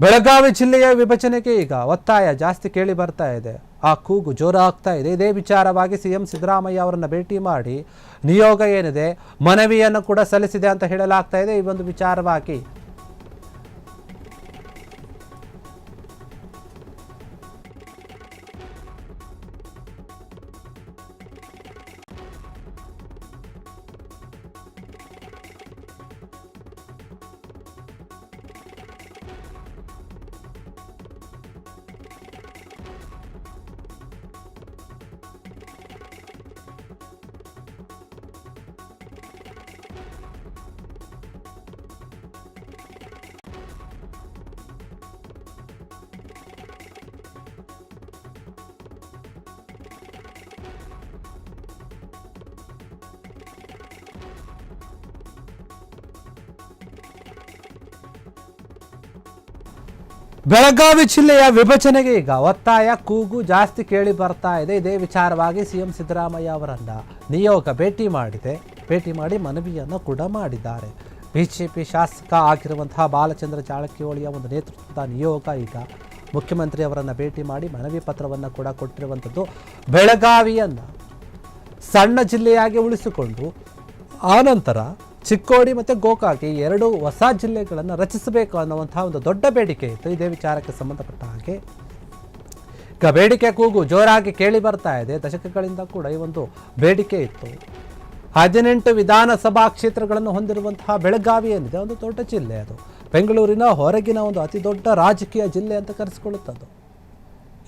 ಬೆಳಗಾವಿ ಜಿಲ್ಲೆಯ ವಿಭಜನೆಗೆ ಈಗ ಒತ್ತಾಯ ಜಾಸ್ತಿ ಕೇಳಿ ಬರ್ತಾ ಇದೆ. ಆ ಕೂಗು ಜೋರಾಗ್ತಾ ಇದೆ. ಇದೇ ವಿಚಾರವಾಗಿ ಸಿಎಂ ಸಿದ್ದರಾಮಯ್ಯ ಅವರನ್ನ ಭೇಟಿ ಮಾಡಿ ನಿಯೋಗ ಏನಿದೆ ಮನವಿಯನ್ನು ಕೂಡ ಸಲ್ಲಿಸಿದೆ ಅಂತ ಹೇಳಲಾಗ್ತಾ ಇದೆ. ಈ ಒಂದು ವಿಚಾರವಾಗಿ ಬೆಳಗಾವಿ ಜಿಲ್ಲೆಯ ವಿಭಜನೆಗೆ ಈಗ ಒತ್ತಾಯ ಕೂಗು ಜಾಸ್ತಿ ಕೇಳಿ ಬರ್ತಾ ಇದೆ. ಇದೇ ವಿಚಾರವಾಗಿ ಸಿಎಂ ಸಿದ್ದರಾಮಯ್ಯ ಅವರನ್ನ ನಿಯೋಗ ಭೇಟಿ ಮಾಡಿ ಮನವಿಯನ್ನು ಕೂಡ ಮಾಡಿದ್ದಾರೆ. ಬಿಜೆಪಿ ಶಾಸಕ ಆಗಿರುವಂತಹ ಬಾಲಚಂದ್ರ ಜಾರಕಿಹೊಳಿಯ ಒಂದು ನೇತೃತ್ವದ ನಿಯೋಗ ಈಗ ಮುಖ್ಯಮಂತ್ರಿ ಅವರನ್ನು ಭೇಟಿ ಮಾಡಿ ಮನವಿ ಪತ್ರವನ್ನು ಕೂಡ ಕೊಟ್ಟಿರುವಂಥದ್ದು. ಬೆಳಗಾವಿಯನ್ನು ಸಣ್ಣ ಜಿಲ್ಲೆಯಾಗಿ ಉಳಿಸಿಕೊಂಡು ಆನಂತರ ಚಿಕ್ಕೋಡಿ ಮತ್ತು ಗೋಕಾಕಿ ಎರಡು ಹೊಸ ಜಿಲ್ಲೆಗಳನ್ನು ರಚಿಸಬೇಕು ಅನ್ನುವಂತಹ ಒಂದು ದೊಡ್ಡ ಬೇಡಿಕೆ ಇತ್ತು. ಇದೇ ವಿಚಾರಕ್ಕೆ ಸಂಬಂಧಪಟ್ಟ ಹಾಗೆ ಈಗ ಬೇಡಿಕೆ ಕೂಗು ಜೋರಾಗಿ ಕೇಳಿ ಬರ್ತಾ ಇದೆ. ದಶಕಗಳಿಂದ ಕೂಡ ಈ ಒಂದು ಬೇಡಿಕೆ ಇತ್ತು. 18 ವಿಧಾನಸಭಾ ಕ್ಷೇತ್ರಗಳನ್ನು ಹೊಂದಿರುವಂತಹ ಬೆಳಗಾವಿ ಏನಿದೆ ಒಂದು ದೊಡ್ಡ ಜಿಲ್ಲೆ. ಅದು ಬೆಂಗಳೂರಿನ ಹೊರಗಿನ ಒಂದು ಅತಿ ದೊಡ್ಡ ರಾಜಕೀಯ ಜಿಲ್ಲೆ ಅಂತ ಕರೆಸಿಕೊಳ್ಳುತ್ತದೆ.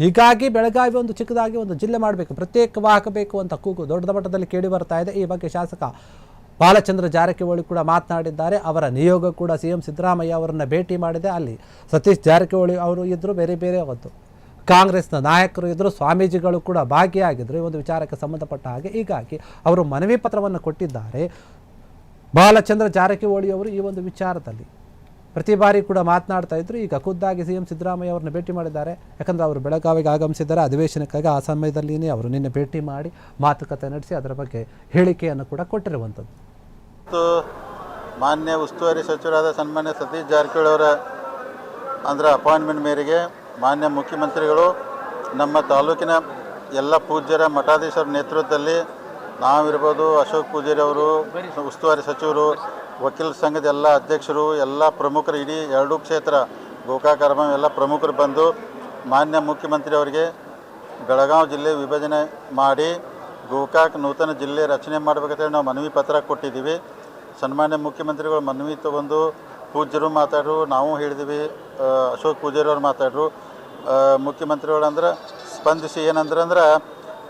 ಹೀಗಾಗಿ ಬೆಳಗಾವಿ ಒಂದು ಚಿಕ್ಕದಾಗಿ ಒಂದು ಜಿಲ್ಲೆ ಮಾಡಬೇಕು, ಪ್ರತ್ಯೇಕವಾಗಬೇಕು ಅಂತ ಕೂಗು ದೊಡ್ಡ ಮಟ್ಟದಲ್ಲಿ ಕೇಳಿ ಬರ್ತಾ ಇದೆ. ಈ ಬಗ್ಗೆ ಶಾಸಕ ಬಾಲಚಂದ್ರ ಜಾರಕಿಹೊಳಿ ಕೂಡ ಮಾತನಾಡಿದ್ದಾರೆ. ಅವರ ನಿಯೋಗ ಕೂಡ ಸಿಎಂ ಸಿದ್ದರಾಮಯ್ಯ ಅವರನ್ನು ಭೇಟಿ ಮಾಡಿದೆ. ಅಲ್ಲಿ ಸತೀಶ್ ಜಾರಕಿಹೊಳಿ ಅವರು ಇದ್ದರು, ಬೇರೆ ಒಂದು ಕಾಂಗ್ರೆಸ್ನ ನಾಯಕರು ಇದ್ದರು, ಸ್ವಾಮೀಜಿಗಳು ಕೂಡ ಭಾಗಿಯಾಗಿದ್ದರು ಈ ಒಂದು ವಿಚಾರಕ್ಕೆ ಸಂಬಂಧಪಟ್ಟ ಹಾಗೆ. ಹೀಗಾಗಿ ಅವರು ಮನವಿ ಪತ್ರವನ್ನು ಕೊಟ್ಟಿದ್ದಾರೆ. ಬಾಲಚಂದ್ರ ಜಾರಕಿಹೊಳಿ ಅವರು ಈ ಒಂದು ವಿಚಾರದಲ್ಲಿ ಪ್ರತಿ ಬಾರಿ ಕೂಡ ಮಾತನಾಡ್ತಾ ಇದ್ರು. ಈಗ ಖುದ್ದಾಗಿ ಸಿಎಂ ಸಿದ್ದರಾಮಯ್ಯ ಅವರನ್ನ ಭೇಟಿ ಮಾಡಿದ್ದಾರೆ. ಯಾಕಂದರೆ ಅವರು ಬೆಳಗಾವಿಗೆ ಆಗಮಿಸಿದ್ದಾರೆ ಅಧಿವೇಶನಕ್ಕಾಗಿ. ಆ ಸಮಯದಲ್ಲಿ ಅವರು ನಿನ್ನೆ ಭೇಟಿ ಮಾಡಿ ಮಾತುಕತೆ ನಡೆಸಿ ಅದರ ಬಗ್ಗೆ ಹೇಳಿಕೆಯನ್ನು ಕೂಡ ಕೊಟ್ಟಿರುವಂಥದ್ದು. ಮಾನ್ಯ ಉಸ್ತುವಾರಿ ಸಚಿವರಾದ ಸನ್ಮಾನ್ಯ ಸತೀಶ್ ಜಾರಕಿಹೊಳಿ ಅವರ ಅಪಾಯಿಂಟ್ಮೆಂಟ್ ಮೇರೆಗೆ ಮಾನ್ಯ ಮುಖ್ಯಮಂತ್ರಿಗಳು ನಮ್ಮ ತಾಲೂಕಿನ ಎಲ್ಲ ಪೂಜ್ಯರ ಮಠಾಧೀಶರ ನೇತೃತ್ವದಲ್ಲಿ ನಾವಿರ್ಬೋದು, ಅಶೋಕ್ ಪೂಜಾರಿ ಅವರು, ಉಸ್ತುವಾರಿ ಸಚಿವರು, ವಕೀಲ ಸಂಘದ ಎಲ್ಲ ಅಧ್ಯಕ್ಷರು, ಎಲ್ಲ ಪ್ರಮುಖರು, ಇಡೀ ಎರಡೂ ಕ್ಷೇತ್ರ ಗೋಕಾಕ ಅರಬಾವಿ ಎಲ್ಲ ಪ್ರಮುಖರು ಬಂದು ಮಾನ್ಯ ಮುಖ್ಯಮಂತ್ರಿ ಅವರಿಗೆ ಬೆಳಗಾವಿ ಜಿಲ್ಲೆ ವಿಭಜನೆ ಮಾಡಿ ಗೋಕಾಕ್ ನೂತನ ಜಿಲ್ಲೆ ರಚನೆ ಮಾಡಬೇಕಂತೇಳಿ ನಾವು ಮನವಿ ಪತ್ರ ಕೊಟ್ಟಿದ್ದೀವಿ. ಸನ್ಮಾನ್ಯ ಮುಖ್ಯಮಂತ್ರಿಗಳು ಮನವಿ ತೊಗೊಂಡು ಪೂಜ್ಯರು ಮಾತಾಡ್ರು, ನಾವು ಹೇಳಿದ್ವಿ, ಅಶೋಕ್ ಪೂಜಾರಿ ಅವ್ರು ಮಾತಾಡ್ರು. ಮುಖ್ಯಮಂತ್ರಿಗಳು ಅಂದ್ರೆ ಸ್ಪಂದಿಸಿ ಏನಂದ್ರೆ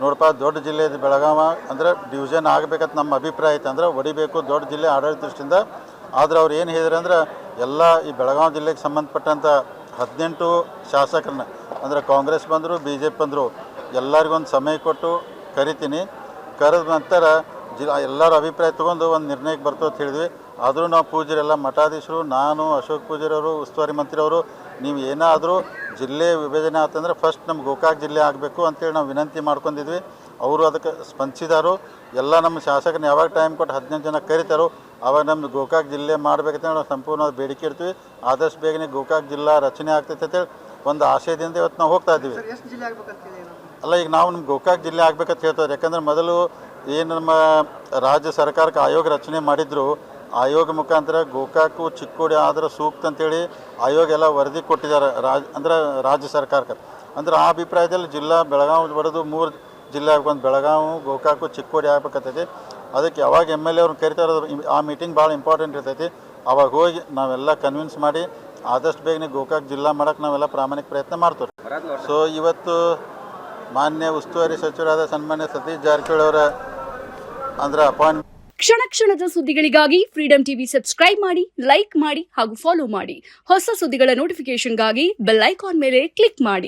ನೋಡಪ್ಪ, ದೊಡ್ಡ ಜಿಲ್ಲೆ ಇದು ಬೆಳಗಾವಿ, ಅಂದ್ರೆ ಡಿವಿಷನ್ ಆಗಬೇಕಂತ ನಮ್ಮ ಅಭಿಪ್ರಾಯ ಐತೆ. ಅಂದ್ರೆ ಹೊಡಿಬೇಕು ದೊಡ್ಡ ಜಿಲ್ಲೆ ಆಡಳಿತ ದೃಷ್ಟಿಯಿಂದ. ಆದರೆ ಅವ್ರು ಏನು ಹೇಳಿದ್ರು ಅಂದ್ರೆ ಎಲ್ಲ ಈ ಬೆಳಗಾವಿ ಜಿಲ್ಲೆಗೆ ಸಂಬಂಧಪಟ್ಟಂಥ 18 ಶಾಸಕರನ್ನ, ಅಂದರೆ ಕಾಂಗ್ರೆಸ್ ಬಂದರು, BJP ಬಂದರು, ಎಲ್ಲರಿಗೊಂದು ಸಮಯ ಕೊಟ್ಟು ಕರಿತೀನಿ. ಕರೆದ ನಂತರ ಎಲ್ಲರ ಅಭಿಪ್ರಾಯ ತೊಗೊಂಡು ಒಂದು ನಿರ್ಣಯಕ್ಕೆ ಬರ್ತವೆ ಅಂತ ಹೇಳಿದ್ವಿ. ಆದರೂ ನಾವು ಪೂಜ್ಯರೆಲ್ಲ ಮಠಾಧೀಶರು, ನಾನು, ಅಶೋಕ್ ಪೂಜಾರಿ ಅವರು, ಉಸ್ತುವಾರಿ ಮಂತ್ರಿ ಅವರು, ನೀವು ಏನಾದರೂ ಜಿಲ್ಲೆ ವಿಭಜನೆ ಆತಂದ್ರೆ ಫಸ್ಟ್ ನಮ್ಮ ಗೋಕಾಕ್ ಜಿಲ್ಲೆ ಆಗಬೇಕು ಅಂತೇಳಿ ನಾವು ವಿನಂತಿ ಮಾಡ್ಕೊಂಡಿದ್ವಿ. ಅವರು ಅದಕ್ಕೆ ಸ್ಪಂದಿಸಿದಾರು. ಎಲ್ಲ ನಮ್ಮ ಶಾಸಕರನ್ನ ಯಾವಾಗ ಟೈಮ್ ಕೊಟ್ಟು 18 ಜನ ಕರಿತಾರೋ ಆವಾಗ ನಮ್ಮ ಗೋಕಾಕ್ ಜಿಲ್ಲೆ ಮಾಡಬೇಕಂತೇಳಿ ನಾವು ಸಂಪೂರ್ಣವಾಗಿ ಬೇಡಿಕೆ ಇಡ್ತೀವಿ. ಆದಷ್ಟು ಬೇಗನೆ ಗೋಕಾಕ್ ಜಿಲ್ಲಾ ರಚನೆ ಆಗ್ತೈತೆ ಅಂತೇಳಿ ಒಂದು ಆಶಯದಿಂದ ಇವತ್ತು ನಾವು ಹೋಗ್ತಾ ಇದ್ದೀವಿ. ಅಲ್ಲ, ಈಗ ನಾವು ನಮ್ಮ ಗೋಕಾಕ್ ಜಿಲ್ಲೆ ಆಗ್ಬೇಕಂತ ಹೇಳ್ತಾರೆ. ಯಾಕಂದ್ರೆ ಮೊದಲು ಏನು ನಮ್ಮ ರಾಜ್ಯ ಸರ್ಕಾರಕ್ಕೆ ಆಯೋಗ ರಚನೆ ಮಾಡಿದ್ರು, ಆಯೋಗ ಮುಖಾಂತರ ಗೋಕಾಕು ಚಿಕ್ಕೋಡಿ ಆದ್ರೆ ಸೂಕ್ತ ಅಂತೇಳಿ ಆಯೋಗ ಎಲ್ಲ ವರದಿ ಕೊಟ್ಟಿದ್ದಾರೆ ರಾಜ್ಯ ಸರ್ಕಾರಕ್ಕೆ. ಅಂದ್ರೆ ಆ ಅಭಿಪ್ರಾಯದಲ್ಲಿ ಜಿಲ್ಲಾ ಬೆಳಗಾವಿ ಬರೋದು 3 ಜಿಲ್ಲೆ ಆಗ್ಬೇಕು, ಬೆಳಗಾವಿ, ಗೋಕಾಕು, ಚಿಕ್ಕೋಡಿ ಆಗ್ಬೇಕಂತೈತಿ. ಅದಕ್ಕೆ ಯಾವಾಗ MLA ಅವ್ರನ್ನ ಕರಿತಾರೆ ಆ ಮೀಟಿಂಗ್ ಭಾಳ ಇಂಪಾರ್ಟೆಂಟ್ ಇರ್ತೈತಿ. ಅವಾಗ ಹೋಗಿ ನಾವೆಲ್ಲ ಕನ್ವಿನ್ಸ್ ಮಾಡಿ ಆದಷ್ಟು ಬೇಗನೆ ಗೋಕಾಕ್ ಜಿಲ್ಲಾ ಮಾಡೋಕ್ಕೆ ನಾವೆಲ್ಲ ಪ್ರಾಮಾಣಿಕ ಪ್ರಯತ್ನ ಮಾಡ್ತೀವಿ. ಸೊ ಇವತ್ತು ಮಾನ್ಯ ಉಸ್ತುವಾರಿ ಸಚಿವರಾದ ಸನ್ಮಾನ್ಯ ಸತೀಶ್ ಜಾರಕಿಹೊಳಿ ಅವರ ಅಪಾಯಿಂಟ್ಮೆಂಟ್. ಕ್ಷಣ ಕ್ಷಣದ ಸುದ್ದಿಗಳಿಗಾಗಿ ಫ್ರೀಡಂ ಟಿವಿ ಸಬ್ಸ್ಕ್ರೈಬ್ ಮಾಡಿ, ಲೈಕ್ ಮಾಡಿ ಹಾಗೂ ಫಾಲೋ ಮಾಡಿ. ಹೊಸ ಸುದ್ದಿಗಳ ನೋಟಿಫಿಕೇಶನ್ಗಾಗಿ ಬೆಲ್ ಐಕಾನ್ ಮೇಲೆ ಕ್ಲಿಕ್ ಮಾಡಿ.